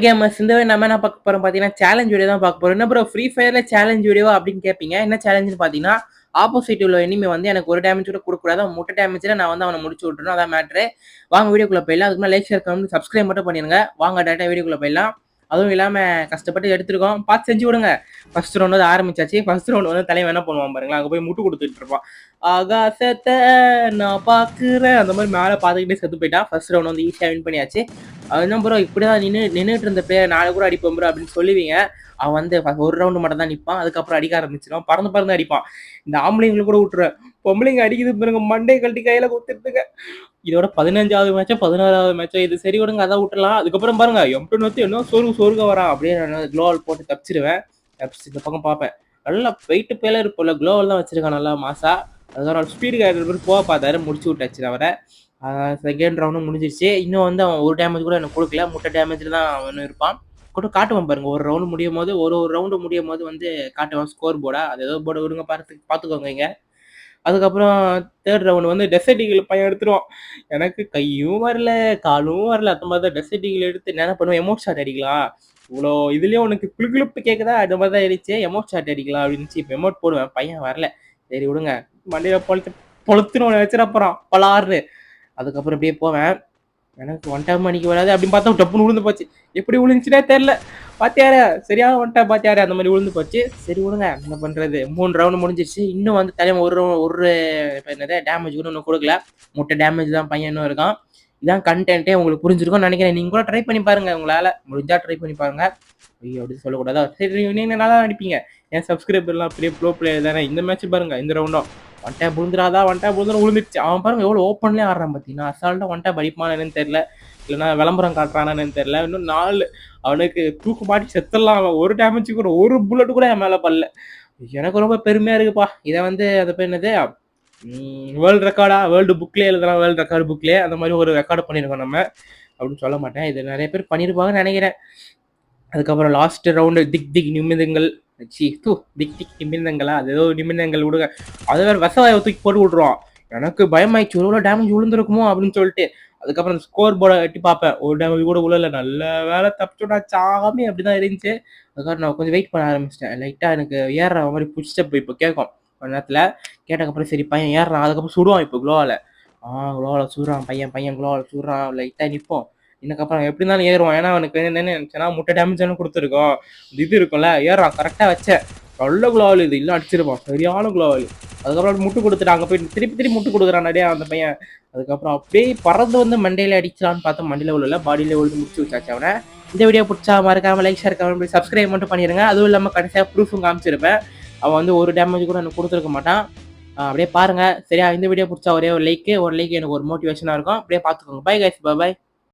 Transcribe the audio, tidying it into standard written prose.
Gamers இந்த மாதிரி நம்ம என்ன பார்க்க போறோம் பார்த்தீங்கன்னா, சேலஞ்ச் வீடியோ தான் பார்க்க போறோம். என்ன ப்ரோ ஃப்ரீ ஃபயர்ல சேலஞ்ச் வீடியோவா அப்படின்னு கேட்பீங்க. என்ன சேலஞ்சுன்னு பார்த்தீங்கன்னா, ஆப்போசிட் உள்ள எனிமி வந்து எனக்கு ஒரு டேமேஜ் கூட குடுக்கக்கூடாது. அவன் முட்ட டேமேஜ்ல நான் வந்து அவன முடிச்சு விட்டுறணும். அதான் மேட்ரு. வாங்க வீடியோக்குள்ள போயிடலாம். அதுக்கு முன்னாடி லைக், ஷேர், கமெண்ட், சப்ஸ்கிரைப் மட்டும் பண்ணிருங்க. வாங்க டேரக்ட்டா வீடியோக்குள்ள போயிடலாம். அதுவும் இல்லாம கஷ்டப்பட்டு எடுத்துருக்கோம். பார்த்து செஞ்சு விடுங்க. ஃபர்ஸ்ட் ரவுண்ட் வந்து ஆரம்பிச்சாச்சு. ஃபர்ஸ்ட் ரவுண்ட் வந்து தலைவன் என்ன பண்ணுவான் பாருங்களேன். அங்க போய் முட்டு குடுத்துட்டு இருப்பான். ஆகாசத்த நான் பார்க்குறேன். அந்த மாதிரி மேல பார்த்துக்கிட்டே செத்து போயிட்டான். ஃபர்ஸ்ட் ரவுண்ட் வந்து ஈஸியா வின் பண்ணியாச்சு. என்ன ப்ரோ இப்படிதான் நின்னுட்டு இருந்த பிளேயர் நாளை கூட அடிப்போம் ப்ரோ அப்படின்னு சொல்லுவீங்க. அவன் வந்து ஒரு ரவுண்டு மட்டும் தான் நிப்பான். அதுக்கப்புறம் அடிக்க ஆரம்பிச்சிடும். பறந்து பறந்து அடிப்பான். இந்த ஆம்பளைங்களை கூட விட்டுருவேன். பொம்பளைங்க அடிக்குது பாருங்க, மண்டையை கழட்டி கையில குத்துட்டுங்க. இதோட 15வது மேட்சோ 16வது மேட்சோ இது சரி விடுங்க, அதை விட்டுலாம். அதுக்கப்புறம் பாருங்க எம்டன் வந்து என்ன சொருக வரான் அப்படியே. நான் க்ளோவல் போட்டு தப்பிச்சிருவேன். தப்பிச்சு இந்த பக்கம் பார்ப்பேன். நல்லா வெயிட் பேல இருப்போம்ல, க்ளோவல் தான் வச்சிருக்கான் நல்லா மாசா. அதுக்கப்புறம் ஸ்பீடு கேரக்டர் போக பார்த்தாரு, முடிச்சு விட்டாச்சு அவரை. செகண்ட் ரவுண்டும் முடிஞ்சிருச்சு. இன்னும் வந்து அவன் ஒரு டேமேஜ் கூட எனக்கு கொடுக்கல. முட்டை டேமேஜில் தான் அவன் இருப்பான். கூட காட்டுவான் பாருங்க, ஒரு ரவுண்டு முடியும் போது ஒரு ரவுண்டு முடியும் போது வந்து காட்டுவான் ஸ்கோர் போர்டா. அது ஏதோ போர்டு விடுங்க, பார்த்துக்கோங்க இங்க. அதுக்கப்புறம் தேர்ட் ரவுண்ட் வந்து டெசர்ட் ஈகிள் பையன் எடுத்துருவான். எனக்கு கையும் வரல காலும் வரல. அந்த மாதிரி தான் டெசர்ட் ஈகிள் எடுத்து என்ன பண்ணுவேன், எமோட் ஷாட் அடிக்கலாம். இவ்வளோ இதுலேயும் உனக்கு குளுகுளுப்பு கேட்குதா, அந்த மாதிரி தான் இருந்துச்சு. எமோட் ஷாட் அடிக்கலாம் அப்படின்னு இப்போ எமோட் போடுவேன். பையன் வரல, சரி விடுங்க. மண்டியில் பொழுத்துன்னு ஒன்று வச்சுட்டு அப்புறம் பலாறு. அதுக்கப்புறம் இப்படியே போவேன். எனக்கு ஒன் டைம் அடிக்க வராது அப்படின்னு பார்த்தா டப்புன்னு விழுந்து போச்சு. எப்படி விழுந்துச்சுனே தெரில. பாத்தியாரு சரியான ஒன் டைம் பாத்தியாரு அந்த மாதிரி விழுந்து போச்சு. சரி விடுங்க, என்ன பண்றது. 3 ரவுண்டு முடிஞ்சிருச்சு. இன்னும் வந்து தலைவன் ஒரு என்னது டேமேஜ் கூட இன்னும் கொடுக்கல. முட்டை டேமேஜ் தான் பையன் இன்னும் இருக்கான். இதான் கண்டென்ட்டே உங்களுக்கு புரிஞ்சிருக்கும்னு நினைக்கிறேன். நீங்க கூட ட்ரை பண்ணி பாருங்க, உங்களால முடிஞ்சா ட்ரை பண்ணி பாருங்க. ஐயோ அப்படி சொல்லக்கூடாதா. சரி நீங்க நல்லா அடிப்பீங்க. என் சப்ஸ்கிரைபர்லாம் பெரிய ப்ரோ பிளேயர் தானே. இந்த மேட்ச் பாருங்க, இந்த ரவுண்டும் ஒன் டைம் விழுந்துடாதா, ஒன் டைம் விழுந்துருச்சு. அவன் பாருங்க எவ்வளோ ஓப்பன்லேயே ஆடுறான் பார்த்தீங்கன்னா. அசால்ட்டாக ஒன் டைம் அடிப்பானு தெரியல, இல்லைன்னா விளம்பரம் காட்டுறானு தெரியல. இன்னும் 4 அவனுக்கு தூக்கு மாட்டி செத்துடலாம். அவன் ஒரு டேமேஜ் கூட ஒரு புல்லட் கூட என் மேலே படல. எனக்கு ரொம்ப பெருமையாக இருக்குப்பா. இதை வந்து அது பேர் என்னது, வேர்ல்டு ரெக்கார்டா, வேர்ல்டு புக்லேயே எழுதலாம். வேர்ல்டு ரெக்கார்டு புக்லேயே அந்த மாதிரி ஒரு ரெக்கார்டு பண்ணியிருக்கோம் நம்ம அப்படின்னு சொல்ல மாட்டேன். இது நிறைய பேர் பண்ணியிருப்பாங்கன்னு நினைக்கிறேன். அதுக்கப்புறம் லாஸ்ட் ரவுண்டு திக் நிமிடங்கள். திக் நிமிடங்களா, அது ஏதோ நிமிடங்கள் விடுங்க. அது வேற விவசாய தூக்கி போட்டு விட்ருவான். எனக்கு பயமாயிடுச்சு, எவ்வளோ டேமேஜ் விழுந்திருக்குமோ அப்படின்னு சொல்லிட்டு. அதுக்கப்புறம் ஸ்கோர் போர்டை எட்டி பார்ப்பேன், ஒரு டேமேஜ் கூட விழல. நல்ல வேலை தப்பிச்சோடா சாமி அப்படிதான் இருந்துச்சு. அதுக்கப்புறம் நான் கொஞ்சம் வெயிட் பண்ண ஆரம்பிச்சிட்டேன். லைட்டாக எனக்கு ஏறுற மாதிரி பிடிச்சப்ப இப்போ கேட்கும் கொஞ்ச நேரத்தில். கேட்டதுக்கப்புறம் சரி பையன் ஏறுறான். அதுக்கப்புறம் சுடுவான் இப்போ க்ளோவில். க்ளோவில் சுடுறான் பையன் க்ளோவில் சுடுறான். லைட்டாக நிற்போம். இதுக்கப்புறம் எப்படி இருந்தாலும் ஏறுவான். ஏன்னா அவனுக்கு என்ன நினைச்சேன்னா முட்டை டேமேஜ் கொடுத்துருக்கோம். இது இருக்கும்ல, ஏறான். கரெக்டாக வச்சேன். நல்ல குளோவல் இது, இல்லை அடிச்சிருப்பான். சரியான குளோவல். அதுக்கப்புறம் முட்டு கொடுத்துட்டு அங்கே போய் திருப்பி முட்டு கொடுக்குறான் நிறையா அந்த பையன். அதுக்கப்புறம் அப்படியே பறந்து வந்து மண்டையில் அடிச்சலான்னு பார்த்தா மண்டையில் உள்ள பாடியில் விழுந்து முடிச்சு வச்சாச்சு அவனை. இந்த வீடியோ பிடிச்சா மறக்காம லைக், ஷேர், கமெண்ட், சப்ஸ்கிரைப் மட்டும் பண்ணிடுங்க. அதுவும் இல்லாமல் கடைசியாக ப்ரூஃபும் காமிச்சிருப்பேன். அவன் வந்து ஒரு டேமேஜ் கூட எனக்கு கொடுத்துருக்க மாட்டான். அப்படியே பாருங்க சரியா. இந்த வீடியோ பிடிச்சா ஒரே ஒரு லைக் எனக்கு ஒரு மோட்டிவேஷனாக இருக்கும். அப்படியே பார்த்துக்கோங்க. Bye guys, by.